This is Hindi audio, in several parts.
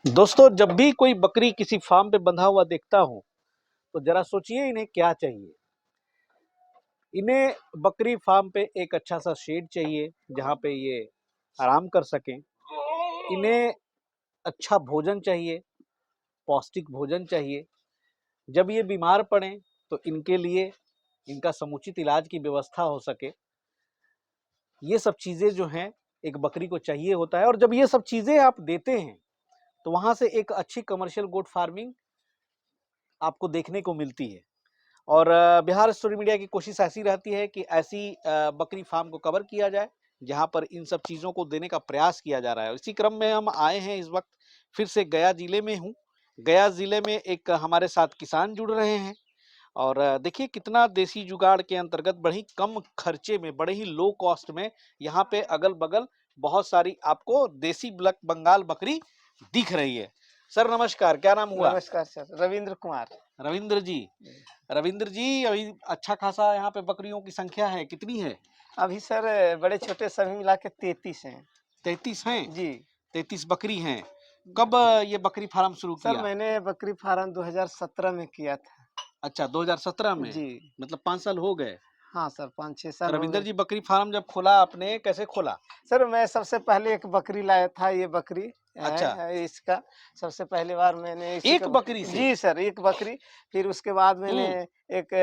दोस्तों, जब भी कोई बकरी किसी फार्म पे बंधा हुआ देखता हूं तो जरा सोचिए इन्हें क्या चाहिए। इन्हें बकरी फार्म पे एक अच्छा सा शेड चाहिए जहां पे ये आराम कर सकें। इन्हें अच्छा भोजन चाहिए, पौष्टिक भोजन चाहिए। जब ये बीमार पड़े तो इनके लिए इनका समुचित इलाज की व्यवस्था हो सके। ये सब चीजें जो हैं एक बकरी को चाहिए होता है, और जब ये सब चीजें आप देते हैं तो वहां से एक अच्छी कमर्शियल गोट फार्मिंग आपको देखने को मिलती है। और बिहार स्टोरी मीडिया की कोशिश ऐसी रहती है कि ऐसी बकरी फार्म को कवर किया जाए जहां पर इन सब चीजों को देने का प्रयास किया जा रहा है। इसी क्रम में हम आए हैं इस वक्त, फिर से गया जिले में हूँ। गया जिले में एक हमारे साथ किसान जुड़ रहे हैं, और देखिए कितना देसी जुगाड़ के अंतर्गत बड़ी कम खर्चे में, बड़े ही लो कॉस्ट में यहाँ पे अगल बगल बहुत सारी आपको देसी ब्लैक बंगाल बकरी दिख रही है। सर नमस्कार, क्या नाम हुआ? नमस्कार सर, रविंद्र कुमार। रविंद्र जी। रविंद्र जी, अभी अच्छा खासा यहाँ पे बकरियों की संख्या है, कितनी है? अभी सर बड़े छोटे सभी मिला के 33 हैं। 33 हैं। जी 33 बकरी हैं। कब ये बकरी फार्म शुरू सर, किया? मैंने बकरी फार्म 2017 में किया था। अच्छा, 2017 में। जी मतलब 5 साल हो गए। हाँ सर, 5-6 तो साल हो रविंद्र गए। जी, बकरी फार्म जब खोला आपने, कैसे खोला? सर, मैं सबसे पहले एक बकरी लाया था। ये बकरी अच्छा, इसका सबसे पहली बार मैंने इसी एक का बकरी से? जी सर, एक बकरी। फिर उसके बाद मैंने हम्म। एक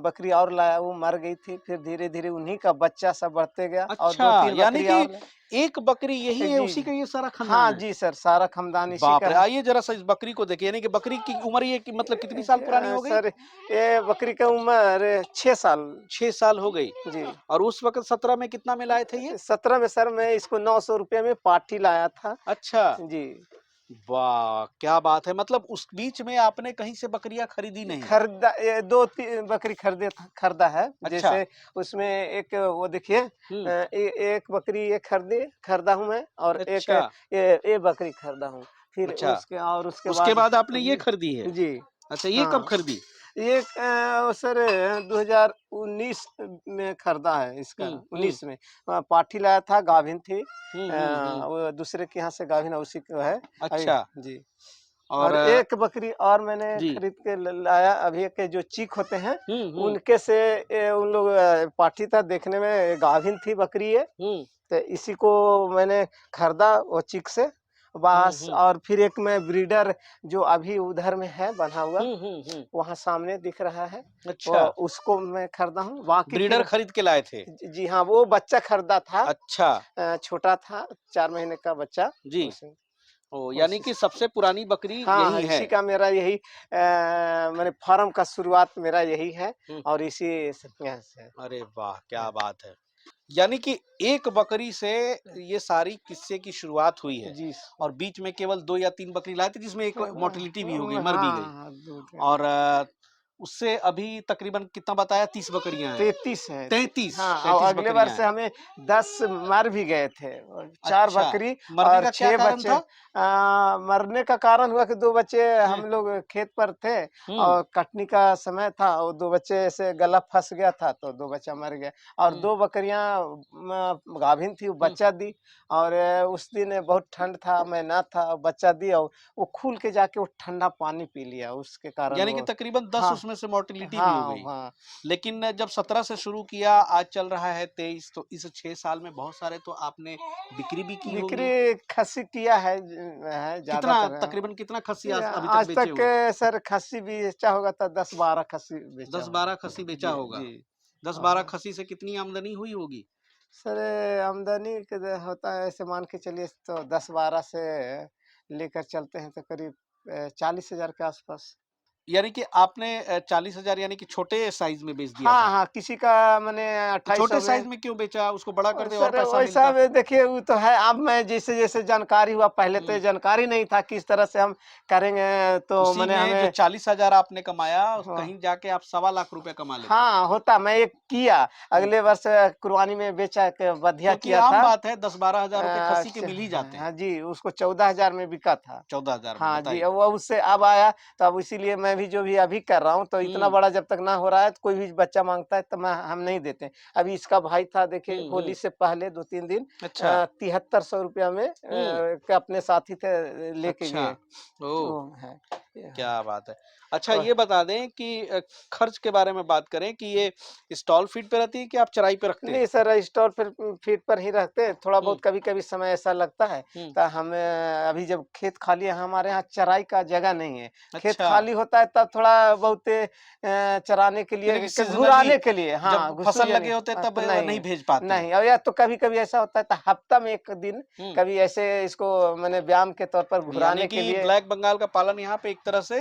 बकरी और लाया, वो मर गई थी। फिर धीरे-धीरे उन्हीं का बच्चा सब बढ़ते गया और अच्छा, 2-3 यानी बकरी कि और लाए। एक बकरी यही है, जी, उसी का ये सारा हाँ खानदान है? जी सर, सारा खानदान इसी बाप का रे! है। आइए जरा सा इस बकरी को देखिए, यानी कि बकरी की उम्र ये कि मतलब कितनी साल पुरानी हो गई? सर, ये बकरी का उम्र 6 साल। 6 साल हो गई। जी। और उस वक्त 17 में कितना में लाए थे ये? 17 में सर मैं इसको 900 रुपये में पाठी लाया था। अच्छा। जी। वाह! क्या बात है। मतलब उस बीच में आपने कहीं से बकरियाँ खरीदी नहीं? खरीदा, ये 2-3 बकरी खरीदा है। अच्छा। जैसे उसमें एक वो देखिए, हुँ। एक बकरी ये खरीदा हूँ मैं, और एक अच्छा, ये बकरी खरीदा हूँ। फिर अच्छा। उसके उसके बाद बाद आपने ये जी, खरीदी है? जी, अच्छा, ये कब हाँ। खरीदी? ये सर 2019 में खरीदा है इसका, हुँ, हुँ। 19 में। पाठी लाया था, गाभिन थी। हुँ, हुँ, हुँ। वो दूसरे के यहाँ से गाभिन है, उसी को है। अभी अच्छा। जी। और और एक बकरी और मैंने जी। खरीद के लाया, अभी के जो चीक होते हैं, हुँ, हुँ, उनके से उन लोग पाठी था, देखने में गाभिन थी बकरी ये। हुँ, तो इसी को मैंने खरीदा वो चीक से हुँ, बस। हुँ। और फिर एक मैं ब्रीडर जो अभी उधर में है बना हुआ, हुँ, हुँ, हुँ। वहाँ सामने दिख रहा है, वो अच्छा, उसको मैं खरीदा हूँ। बाकी ब्रीडर फिर खरीद के लाए थे। जी हाँ, वो बच्चा खरीदा था। अच्छा, छोटा था, 4 महीने का बच्चा। जी। उसे ओह! यानी उस कि सबसे पुरानी बकरी हाँ, यही है। इसी का मेरा यही मैंने फार्म का शुरुआत मेरा यही है, हुँ। और इसी से यहाँ से अरे वाह! क्या है। बात है। यानी कि एक बकरी से ये सारी किस्से की शुरुआत हुई है, जी। और बीच में केवल 2 या 3 बकरी लाए थे जिसमें एक मोर्टेलिटी भी हो गई, मर भी गई। हाँ, दूध है। और उससे अभी तकरीबन कितना बताया, 30 बकरियाँ हैं? 33 है। 33, हाँ, और 33 अगले बकरियाँ वर्ष हैं। हमें 10 मर भी गए थे, और 4 अच्छा, बकरी मरने और का क्या 6 कारण बच्चे। था? मरने का कारण हुआ कि 2 बच्चे, हुँ, हम लोग खेत पर थे हुँ, और कटनी का समय था, और 2 बच्चे से गला फँस गया था, तो 2 बच्चा मर गया। और हुँ, 2 बकरियाँ गाभिन थी, वो हुँ। बच्चा दी। और उस दिन बहुत ठंड था, मैं ना था, बच्चा दी, और वो खुल के जाके वो ठंडा पानी पी लिया, उसके कारण यानी कि वो। तकरीबन 10 हाँ, उसमें से मोर्टेलिटी भी हो हाँ, गई। हाँ। लेकिन जब 17 से शुरू किया, आज चल रहा है 23, तो इस 6 साल में बहुत सारे तो आपने बिक्री भी की होंगी। बिक्री खस्सी किया है, कितना ज़्यादातर है। तकरीबन कितना खस्सी आज अभी तक आज बेचे तक होंगे? सर खस्सी बेचा होगा तो 10-12 खस्सी बेचा 10-12 होगा। खस्सी बेचा जी, होगा। जी। 10-12 हाँ, खस्सी से कितनी आमदनी हुई होगी? सर आमदनी के होता है, ऐसे मान के चलिए तो 10-12 से लेकर चलते हैं तो करीब 40,000 के आसपास। यानी कि आपने 40,000 यानी कि छोटे साइज़ में बेच दिया हाँ, था। हाँ, किसी का मैंने तो छोटे 2800 साइज़ में। में क्यों बेचा? उसको बड़ा कर दे और सर पैसा वैसा मिलता। में देखिए, वो तो है। अब मैं जैसे-जैसे जानकारी हुआ, पहले तो हुँ। ये जानकारी नहीं था किस तरह से हम करेंगे, तो उसी मैंने में जो हमें 40,000 आपने कमाया, हाँ। कहीं जाके आप सवा लाख रुपए कमा लेते। हाँ, होता मैं एक किया, हुँ। अगले वर्ष कुर्बानी में बेचा, एक बधिया क्योंकि किया आम था। बात है 10-12 हज़ार रुपए खस्सी के अच्छा, मिल ही जाते हैं। हाँ जी, उसको 14,000 में बिका था। 14,000 में हाँ जी, बताइए। वो उससे अब आया, तो अब इसीलिए मैं मैं भी जो भी अभी कर रहा हूँ, तो इतना बड़ा जब तक ना हो रहा है तो कोई भी बच्चा माँगता है तो हम नहीं देते। अभी इसका भाई था, देखिए होली से पहले 2-3 दिन अच्छा। 7300 रुपया में के अपने साथी थे लेके अच्छा। गए। ओह! वो है। ये है। क्या बात है। अच्छा, और ये बता दें कि खर्च के बारे में बात करें कि ये स्टॉल फीड पे रहती है कि आप चराई पे रखते हैं? नहीं सर, स्टॉल पर फीड पर ही रहते हैं। थोड़ा हुँ, बहुत कभी-कभी समय ऐसा लगता है, हुँ। तो हमें अभी जब खेत खाली है, हमारे यहाँ चराई का जगह नहीं है। खेत अच्छा, खाली होता है तब थोड़ा बहुत चराने के यानी लिए कि क सीज़नली घुराने के लिए, हाँ, जब फसल घुसुरिया लगे नहीं, होते हैं तब नहीं नहीं, भेज पाते हैं। नहीं। और या तो कभी-कभी ऐसा होता है तो हफ्ता में 1 दिन हुँ, कभी ऐसे इसको मैंने व्यायाम के तौर पर यानी घुराने के कि लिए। ब्लैक बंगाल का पालन यहाँ पे एक तरह से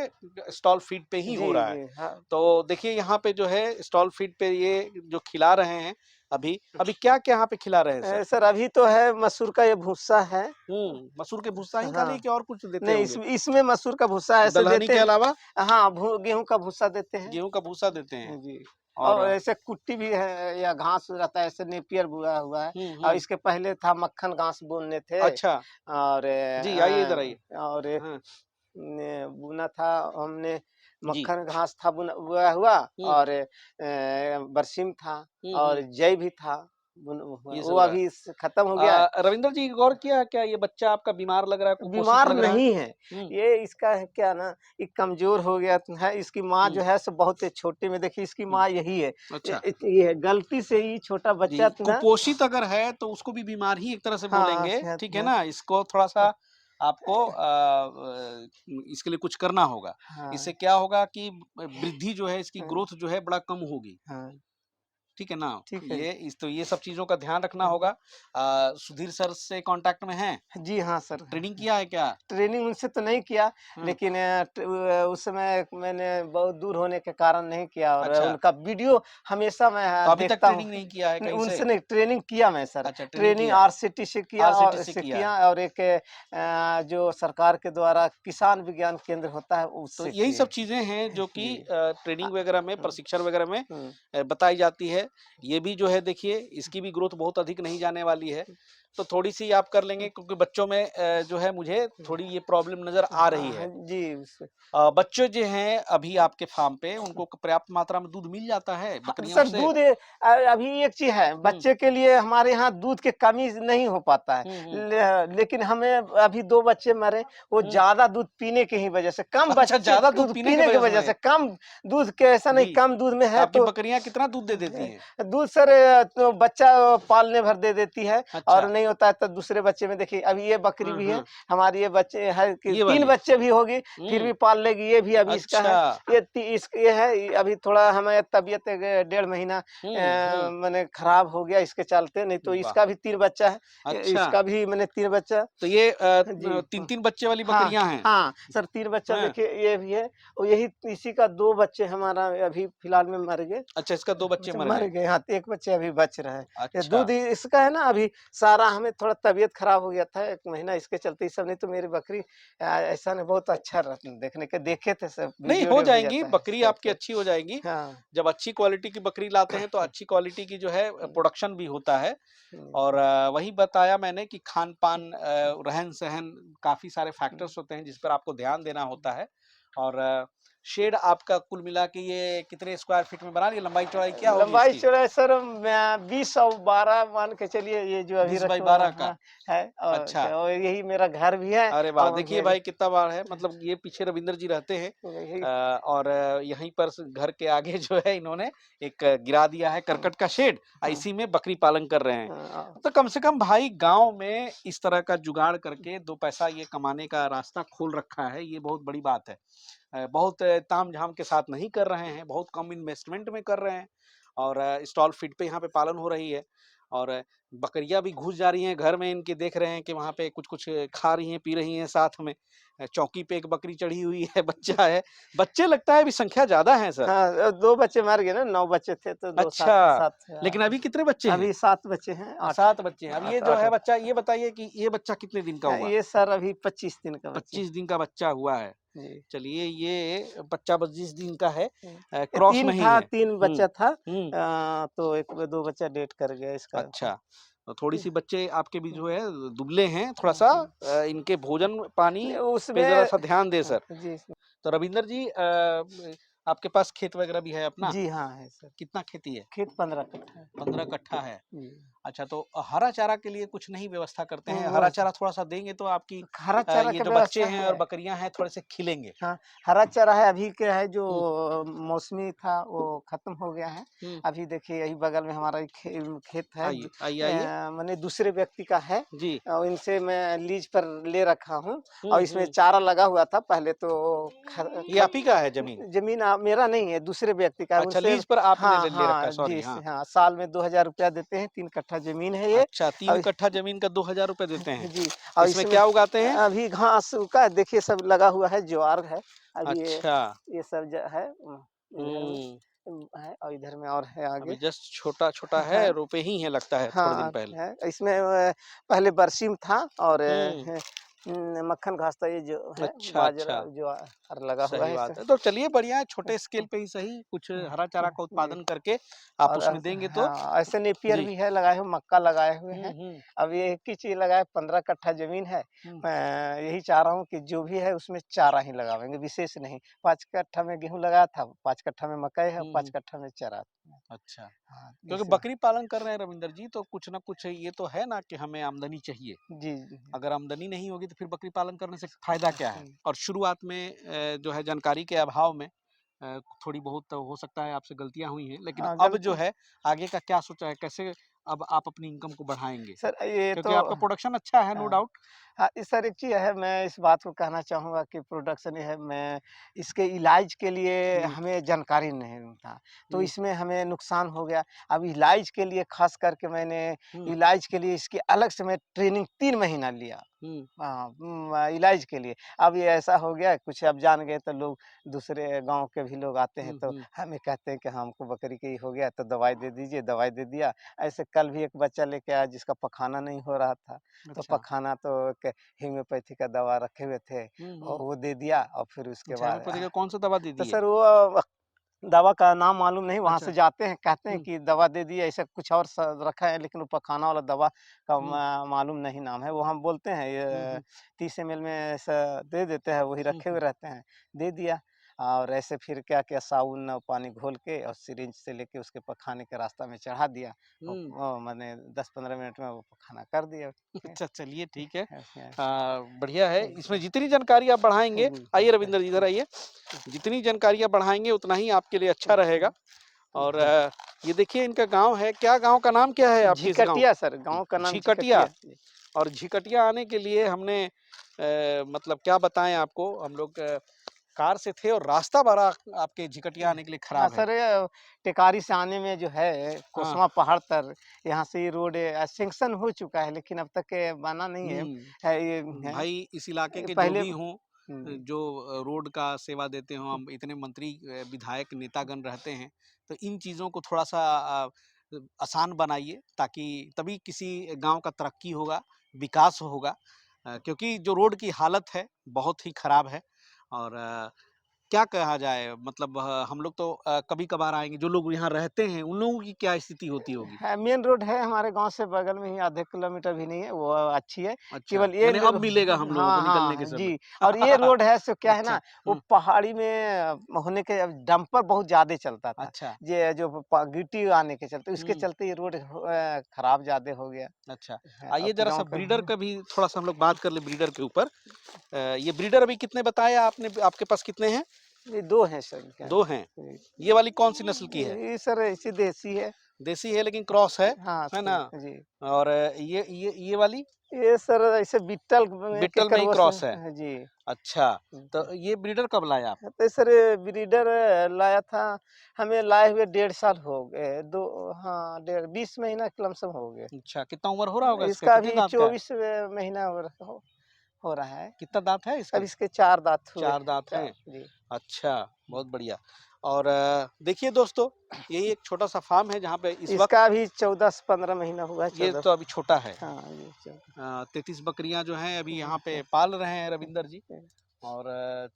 स्टॉल फीड पे ही जी, हो रहा है। जी, हाँ। तो देखिए यहाँ पे जो है स्टॉल फीड पे ये जो खिला रहे हैं अभी, अभी क्या-क्या यहाँ पे खिला रहे हैं सर? सर अभी तो है मसूर का ये भूसा है। मसूर के भूसा ही खाली हाँ। कि और कुछ देते नहीं, होंगे? इसमें मसूर का भूसा ऐसे दलहनी देते के हैं। अलावा हाँ, भू गेहूँ का भूसा देते हैं। गेहूँ का भूसा देते हैं जी। और और ऐसे कुट्टी भी है या घास रहता है, ऐसे नेपियर बोया हुआ है। हुँ, और हुँ। इसके पहले था मक्खन घास बोने थे। अच्छा, और जी आइए इधर आइए। और हाँ, ने बुना था हमने, जी। मक्खन घास था बोया हुआ। हुँ, और बरसीम था हुँ, और हुँ। जई भी था बुना हुआ। ये सब वो हो रहा है। अभी खत्म हो गया है। रविंदर जी गौर किया है क्या ये बच्चा आपका बीमार लग रहा है, कुपोषित बीमार लग रहा है? नहीं है, हुँ, ये इसका है क्या ना, ये कमज़ोर हो गया है। इसकी माँ हुँ, जो है सो बहुत छोटे में, देखिए इसकी हुँ। माँ यही है। अच्छा, ये है, गलती से ही छोटा जी, बच्चा था ना। कुपोषित अगर है तो उसको भी बीमार ही एक तरह से हाँ, बोलेंगे, सेहत ठीक है है। ना? इसको थोड़ा-सा आपको इसके लिए कुछ करना होगा। हाँ, इससे क्या होगा कि वृद्धि जो है इसकी हाँ, ग्रोथ जो है बड़ा कम होगी। हाँ, ठीक है ना? ठीक है। ये सब चीज़ों का ध्यान रखना होगा। सुधीर सर से कॉन्टैक्ट में हैं? जी हाँ सर। ट्रेनिंग किया है क्या? ट्रेनिंग उनसे तो नहीं किया, हुँ, लेकिन उस समय मैंने बहुत दूर होने के कारण नहीं किया। और अच्छा, उनका वीडियो हमेशा मैं तो अभी तक देखता हूँ। ट्रेनिंग नहीं किया है कहीं से? उनसे नहीं, ट्रेनिंग किया मैं सर। अच्छा, ट्रेनिंग ट्रेनिंग किया है, आरसीटी से किया, आरसीटी और से किया है। और एक जो सरकार के द्वारा किसान विज्ञान केंद्र होता है तो उससे यही किए। सब चीज़ें हैं जो कि जी। अ, ट्रेनिंग वगैरह में, हुँ, प्रशिक्षण वगैरह में हुँ। बताई जाती है। ये भी जो है देखिए इसकी भी ग्रोथ बहुत अधिक नहीं जाने वाली है। तो थोड़ी-सी आप कर लेंगे क्योंकि बच्चों में जो है मुझे थोड़ी ये प्रॉब्लम नज़र आ रही हाँ, हाँ, है। जी। उस बच्चे जो हैं अभी आपके फार्म पे उनको पर्याप्त मात्रा में दूध मिल जाता है हाँ, बकरियों सर से? दूध अभी एक चीज़ है, हुँ, बच्चे के लिए हमारे यहाँ दूध की कमी नहीं हो पाता है। हुँ, हुँ, लेकिन हमें अभी 2 बच्चे मरे, वो हुँ। ज़्यादा दूध पीने की ही वजह से, कम अच्छा बच्चे ज़्यादा दूध दूध पीने की पीने की वज़ह से वजह मरे? से, कम दूध के, ऐसा नहीं जी, कम दूध में तो है आपकी तो बकरियाँ कितना दूध दे देती हैं? दूध सर तो बच्चा पालने भर दे देती है। और अच्छा। नहीं होता है तो दूसरे बच्चे में, देखिए अभी ये बकरी हाँ, भी है, हाँ, हमारी ये बच्चे है कि ये 3 वाली। बच्चे भी होगी, फिर हुँ, भी पाल लेगी। ये भी अभी इसका अच्छा। है। ये है, अभी थोड़ा हमें तबीयत 1.5 महीना हुँ, हुँ। माने खराब हो गया इसके चलते, नहीं तो वाह! इसका भी 3 बच्चा है। अच्छा, इसका भी मैंने 3 बच्चा। तो ये जी। 3-3 बच्चे वाली हाँ, बकरियाँ हैं? हाँ, सर 3 बच्चा हैं? देखिए ये भी है। और यही इसी का 2 बच्चे हमारा अभी फिलहाल में मर गए। अच्छा इसका 2 बच्चे बच्चे मर मर गए। गए, हाँ, तो 1 बच्चे अभी बच रहा है। ये अच्छा, दूध इसका है ना, अभी सारा हमें थोड़ा तबीयत खराब हो गया था 1 महीना, इसके चलते। इस सब नहीं तो मेरी बकरी ऐसा नहीं, बहुत अच्छा देखने के देखे थे, सब नहीं हो वीडियो भी जाएँगी, आता है बकरी आपकी करके। अच्छी हो जाएगी। हाँ। जब अच्छी क्वालिटी की बकरी लाते हैं तो अच्छी क्वालिटी की जो है प्रोडक्शन भी होता है। और वही बताया मैंने कि खान-पान रहन-सहन काफ़ी सारे फैक्टर्स होते हैं जिस पर आपको ध्यान देना होता है। और शेड आपका कुल मिला के ये कितने स्क्वायर फीट में बना रही है? लंबाई-चौड़ाई क्या होगी लंबाई इसकी? चौड़ाई सर 20 और 12 मान के चलिए, ये जो अभी 20 बाई रखे हुए 12 हैं, का? हाँ, है। और अच्छा। क्या, और यही मेरा घर भी है। अरे वाह! और देखिए भाई कितना बड़ा है मतलब ये पीछे रविंदर जी रहते हैं यही। और यहीं पर घर के आगे जो है इन्होंने एक गिरा दिया है करकट का शेड हाँ, इसी में बकरी पालन कर रहे हैं। हाँ, तो कम से कम भाई गाँव में इस तरह का जुगाड़ करके 2 पैसा ये कमाने का रास्ता खोल रखा है, ये बहुत बड़ी बात है। बहुत ताम-झाम के साथ नहीं कर रहे हैं, बहुत कम इन्वेस्टमेंट में कर रहे हैं और स्टॉल फीड पे यहाँ पे पालन हो रही है और बकरियाँ भी घुस जा रही हैं घर में इनके देख रहे हैं कि वहाँ पे कुछ-कुछ खा रही हैं, पी रही हैं साथ में। चौकी पे एक बकरी चढ़ी हुई है, बच्चा है। बच्चे लगता है अभी संख्या ज़्यादा है सर। हाँ, 2 बच्चे मर गए ना, 9 बच्चे थे तो 2 अच्छा, 7 7 लेकिन अभी कितने बच्चे हैं? अभी 7 बच्चे हैं, 8 7 बच्चे हैं। अब ये 8 जो 8 है बच्चा ये बताइए कि ये बच्चा कितने दिन का हुआ? ये सर अभी 25 दिन का बच्चे 25 दिन का बच्चा हुआ है। जी। चलिए ये बच्चा 25 दिन का है ये क्रॉस 3 नहीं था, है। 3 हुँ, बच्चा था। हुँ, तो 2 बच्चा डेथ कर गया इसका। अच्छा। तो थोड़ी-सी बच्चे आपके भी जो है दुबले हैं, हुँ, थोड़ा-सा हुँ। इनके भोजन, पानी नहीं पे उसमें ज़रा-सा ध्यान दें सर। जी। तो रविंदर जी आपके पास खेत वगैरह भी है अपना? जी हाँ, है सर। कितना खेती है? खेत 15 कट्ठा है। 15 कट्ठा है। जी। अच्छा, तो हरा चारा के लिए कुछ नहीं व्यवस्था करते हैं? हरा वो चारा थोड़ा-सा देंगे तो आपकी हरा चारा ये का जो बच्चे व्यवस्था हैं और है। बकरियाँ हैं थोड़े से खिलेंगे। हाँ, हरा चारा है अभी क्या है जो हुँ, मौसमी था वो ख़त्म हो गया है। हुँ। अभी देखिए यही बगल में हमारा एक खेत है आइए, आइए। माने दूसरे व्यक्ति का है जी। और इनसे मैं लीज़ पर ले रखा हूँ हुँ, और इसमें हुँ। चारा लगा हुआ था पहले तो ख ये ख आप ही का है ज़मीन? ज़मीन मेरा नहीं है दूसरे व्यक्ति का है अच्छा, उनसे लीज़ पर आपने हाँ, ले रखा है, हाँ, सॉरी, जी, हाँ। हाँ, साल में 2000 रुपया देते हैं 3 कट्ठा ज़मीन है ये। अच्छा, 3 अब कट्ठा ज़मीन का 2000 रुपए देते हैं। जी, और इसमें इसमें क्या उगाते हैं? अभी घास का देखिए सब लगा हुआ है, ज्वार है, अभी अच्छा। ये सब ज है इधर में हुँ। है और इधर में और है आगे। अभी जस्ट छोटा-छोटा है, हाँ, रोपे ही हैं लगता है थोड़े दिन हाँ, पहले। है इसमें पहले बरसीम था और हुँ। मक्खन घास था ये जो है अच्छा, बाजरा अच्छा। ज्वार लगा हुआ सही है बात इसमें। है। तो चलिए बढ़िया है, छोटे स्केल पे ही सही कुछ हरा चारा का जी। उत्पादन करके आप और उसमें देंगे तो हाँ, ऐसे नेपियर जी। भी है लगाए हुए, मक्का लगाए हुए हुँ, हैं। हुँ, अब ये एक ही चीज़ लगाए 15 कट्ठा ज़मीन है। हुँ। मैं यही चाह रहा हूँ कि जो भी है उसमें चारा ही लगावेंगे, विशेष नहीं। 5 कट्ठा में गेहूँ लगाया था, 5 कट्ठा में मकई है, हुँ, 5 हुँ। कट्ठा में चरा। अच्छा, हाँ, क्योंकि इस बकरी पालन कर रहे हैं रविंदर जी तो कुछ ना कुछ ये तो है ना कि हमें आमदनी चाहिए। जी, जी। अगर आमदनी नहीं होगी तो फिर बकरी पालन करने से फ़ायदा क्या है? हुँ। और शुरुआत में जो है जानकारी के अभाव में थोड़ी बहुत तो हो सकता है आपसे गलतियाँ हुई हैं, लेकिन हाँ, अब जो गलती है आगे का क्या सोचा है? कैसे अब आप अपनी इनकम को बढ़ाएँगे? सर ये क्योंकि तो आपका प्रोडक्शन अच्छा है नो हाँ। डाउट। हाँ, सर एक चीज़ है, मैं इस बात को कहना चाहूँगा कि प्रोडक्शन ये है, मैं इसके इलाज के लिए हुँ, हमें जानकारी नहीं था, तो हुँ, इसमें हमें नुकसान हो गया। अब इलाज के लिए ख़ास करके मैंने हुँ, इलाज के लिए इसकी अलग से मैं ट्रेनिंग 3 महीना लिया। हुँ, हाँ, इलाज के लिए। अब ये ऐसा हो गया कुछ अब जान गए तो लोग दूसरे गाँव के भी लोग आते हैं हुँ, तो हुँ। हमें कहते हैं कि हमको बकरी के ये हो गया तो दवाई दे दीजिए, दवाई दे दिया। ऐसे कल भी एक बच्चा लेके आया जिसका पखाना नहीं हो रहा था, तो अच्छा। पखाना तो एक होम्योपैथी का दवा रखे हुए थे हुँ, और हुँ। वो दे दिया और फिर उसके अच्छा बाद हेमियोपैथी का कौन-सा दवा दे तो दिए? सर वो दवा का नाम मालूम नहीं, वहाँ अच्छा। से जाते हैं, कहते हैं हुँ, कि दवा दे दिए, ऐसा कुछ और रखा है, लेकिन वो पखाना वाला दवा का हुँ, मालूम नहीं नाम है। वो हम बोलते हैं हुँ, ये हुँ, 30 एमएल में ऐसा दे देते हैं, वही हुँ, रखे हुए हुँ। रहते हैं, दे दिया और ऐसे फिर क्या-क्या साबुन और पानी घोल के और सिरिंज से लेके उसके पखाने के रास्ता में चढ़ा दिया और हुँ। मैंने 10-15 मिनट में वो पखाना कर दिया। अच्छा चलिए ठीक है। अच्छा। बढ़िया है। इसमें जितनी जानकारी आप बढ़ाएँगे जी, आइए रविंदर जी इधर आइए। जितनी जानकारियाँ बढ़ाएँगे उतना ही आपके लिए अच्छा रहेगा और ये देखिए इनका गाँव है। क्या गाँव का नाम क्या है आपके इस गाँव? झिकटिया सर, गाँव का नाम झिकटिया। झिकटिया। जी। और झिकटिया आने के लिए हमने मतलब क्या बताएँ आपको हम लोग कार से थे और रास्ता बड़ा आपके झिकटिया आने के लिए हाँ खराब है। सर, टेकारी से आने में जो है हाँ। कोसमा पहाड़ तर यहाँ से ये रोड सैंक्शन हो चुका है, लेकिन अब तक बना नहीं है। हुँ। ये है भाई इस इलाके के जो पहले भी हों हुँ, जो रोड का सेवा देते हों हम इतने मंत्री विधायक नेतागण रहते हैं तो इन चीज़ों को थोड़ा-सा आसान बनाइए ताकि तभी किसी गाँव का तरक्की होगा, विकास होगा। क्योंकि जो रोड की हालत है बहुत ही खराब है और क्या कहा जाए मतलब हम लोग तो कभी-कभार आएँगे, जो लोग यहाँ रहते हैं उन लोगों की क्या स्थिति होती होगी? है मेन रोड है हमारे गाँव से बगल में ही आधे किलोमीटर भी नहीं है, वो अच्छी है। अच्छा, केवल ये यानी अब मिलेगा हम लोगों को हाँ, निकलने के हाँ, समय। जी और ये रोड है सो क्या है अच्छा, ना, वो हुँ, पहाड़ी में होने के डंपर बहुत ज़्यादा चलता था। अच्छा, ये जो गिट्टी आने के चलते उसके हुँ। चलते ये रोड खराब ज़्यादा हो गया अच्छा, है। अब आइए तो ज़रा-सा गाँव का ब्रीडर का भी थोड़ा-सा हम लोग बात कर लें ब्रीडर के ऊपर। ये ब्रीडर अभी कितने बताए आपने आपके पास कितने हैं? ये 2 हैं सर क्या 2 हैं। जी। ये वाली कौन-सी नस्ल की है? ये सर ऐसी देसी है। देसी है लेकिन क्रॉस हाँ, है ना? जी। और ये वाली? ये सर ऐसे बिट्टल में के बिट्टल में ही क्रॉस क्रॉस है। है। जी। अच्छा, तो ये ब्रीडर कब लाए आप? तो सर ब्रीडर लाया था, हमें लाए हुए 1.5 साल हो गए। 2 हाँ, डेढ़ 20 महीना के लमसम हो गए। अच्छा, कितना उम्र हो रहा होगा इसका? इसका कितने अभी दाँत का है? 24 महीना हो रहा है। कितना दाँत है अब इसके? इसके 4 दाँत हुए 4 हैं। दाँत 4 हैं। जी। अच्छा, बहुत बढ़िया। और देखिए दोस्तों, यही एक छोटा-सा फ़ार्म है जहाँ पे इस वक़्त इसका अभी 14 से 15 महीना हुआ है, ये 14 तो अभी छोटा है। हाँ जी, 14 33 बकरियाँ जो हैं अभी यहाँ पे हाँ, पाल रहे हैं रविंदर जी और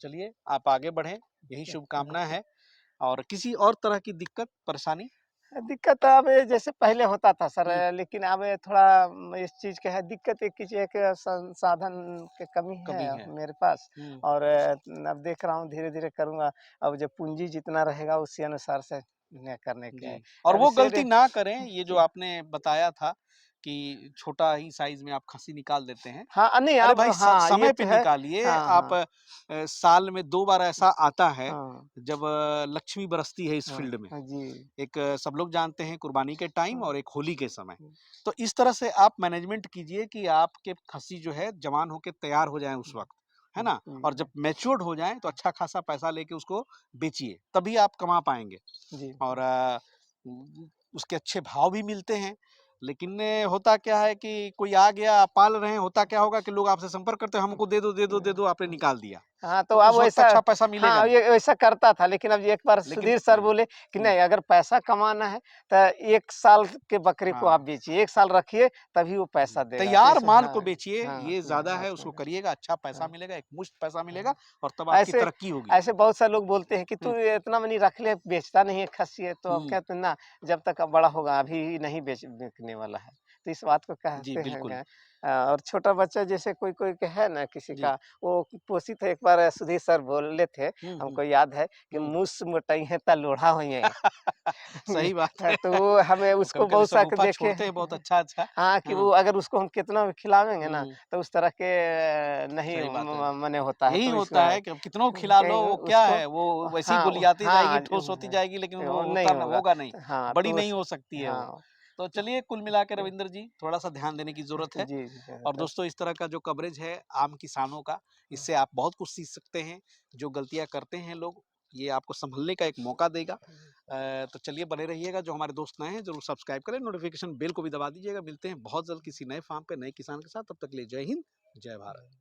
चलिए आप आगे बढ़ें, यही हाँ, शुभकामना है और किसी और तरह की दिक्कत, परेशानी? दिक्कत अब ये जैसे पहले होता था सर, हुँ, लेकिन अब ये थोड़ा इस चीज़ का है दिक्कत, एक किसी एक संसाधन की कमी है कमी है। मेरे पास। हुँ, और अब देख रहा हूँ धीरे-धीरे करूँगा। अब जब पूँजी जितना रहेगा उसी अनुसार से न करने के जी। है। और अब वो इससे गलती ना करें, ये जो जी। आपने बताया था कि छोटा ही साइज़ में आप खस्सी निकाल देते हैं। हाँ, नहीं अरे अब भाई हाँ, ये समय पे तो है। निकालिए हाँ, आप हाँ। साल में 2 बार ऐसा आता है हाँ, जब लक्ष्मी बरसती है इस हाँ, फील्ड में। हाँ, जी। एक सब लोग जानते हैं कुर्बानी के टाइम हाँ, और एक होली के समय। हुँ, तो इस तरह से आप मैनेजमेंट कीजिए कि आपके खस्सी जो है जवान होके तैयार हो जाएँ उस हुँ, वक़्त, है हुँ, ना? जी, और जब मैच्योर्ड हो जाएँ तो अच्छा खासा पैसा लेके उसको बेचिए, तभी आप कमा पाएँगे। जी, और उसके अच्छे भाव भी मिलते हैं। लेकिन होता क्या है कि कोई आ गया, आप पाल रहे हैं, होता क्या होगा कि लोग आपसे संपर्क करते हैं, हमको दे दो, दे दो, दे दो, आपने हुँ। निकाल दिया। हाँ, तो तो अब उस वक़्त वैसा अच्छा पैसा मिलेगा हाँ, नहीं। ये वैसा करता था, लेकिन अब एक बार लेकिन सुधीर सर हाँ, बोले कि हुँ, नहीं, अगर पैसा कमाना है तो 1 साल के बकरे को हाँ। आप बेचिए, 1 साल रखिए तभी वो जी, पैसा देगा। तो तैयार ऐसे माल हाँ, को बेचिए, हाँ, ये ज़्यादा है, बात उसको में करिएगा, अच्छा पैसा हाँ, मिलेगा, एक मुश्त पैसा मिलेगा हाँ। और तब आपकी ऐसे तरक्की होगी। ऐसे बहुत सारे लोग बोलते हैं कि हुँ, तू ये इतना मनी रख ले, बेचता नहीं है खस्सी है, तो अब हुँ, कहते हैं ना, जब तक अब बड़ा होगा अभी नहीं बिकने वाला है। तो इस बात को जी, कहते बिल्कुल। हैं। और छोटा बच्चा जैसे कोई-कोई के है ना किसी जी, का, वो पोषित है। एक बार सुधीर सर बोले थे, हुँ, हुँ, हमको याद है कि हुँ। मुस मोटई है त लोढ़ा होइहे। सही बात है। तो वो हमें वो उसको कभी-कभी बहुत सा शगुफ़ा देखे छोड़ते हैं बहुत अच्छा-अच्छा। हाँ, कि हाँ, वो अगर उसको हम कितना भी खिलावेंगे ना, हुँ, तो उस तरह के नहीं सही बात है। मने होता है, यही तो होता इसका है कि अब कितनों खिला लो, कहीं वो क्या उसको है, वो वैसी ही हाँ, गोलियाती जाएगी, हाँ, ठोस होती जाएगी, लेकिन वो वो नहीं होता न होगा। होगा नहीं, हाँ, बड़ी तो नहीं हो सकती है वो। हाँ, तो चलिए कुल मिला के रविंद्र जी, थोड़ा-सा ध्यान देने की ज़रूरत है। जी, जी, हाँ, और तो दोस्तों इस तरह का जो कवरेज है आम किसानों का, इससे आप बहुत कुछ सीख सकते हैं। जो गलतियाँ करते हैं लोग, ये आपको सँभलने का एक मौका देगा। तो चलिए बने रहिएगा, जो हमारे दोस्त नए हैं ज़रूर सब्सक्राइब करें, नोटिफ़िकेशन बेल को भी दबा दीजिएगा। मिलते हैं बहुत जल्द किसी नए फ़ार्म पे, नए किसान के साथ, तब तक के लिए जय हिंद, जय भारत।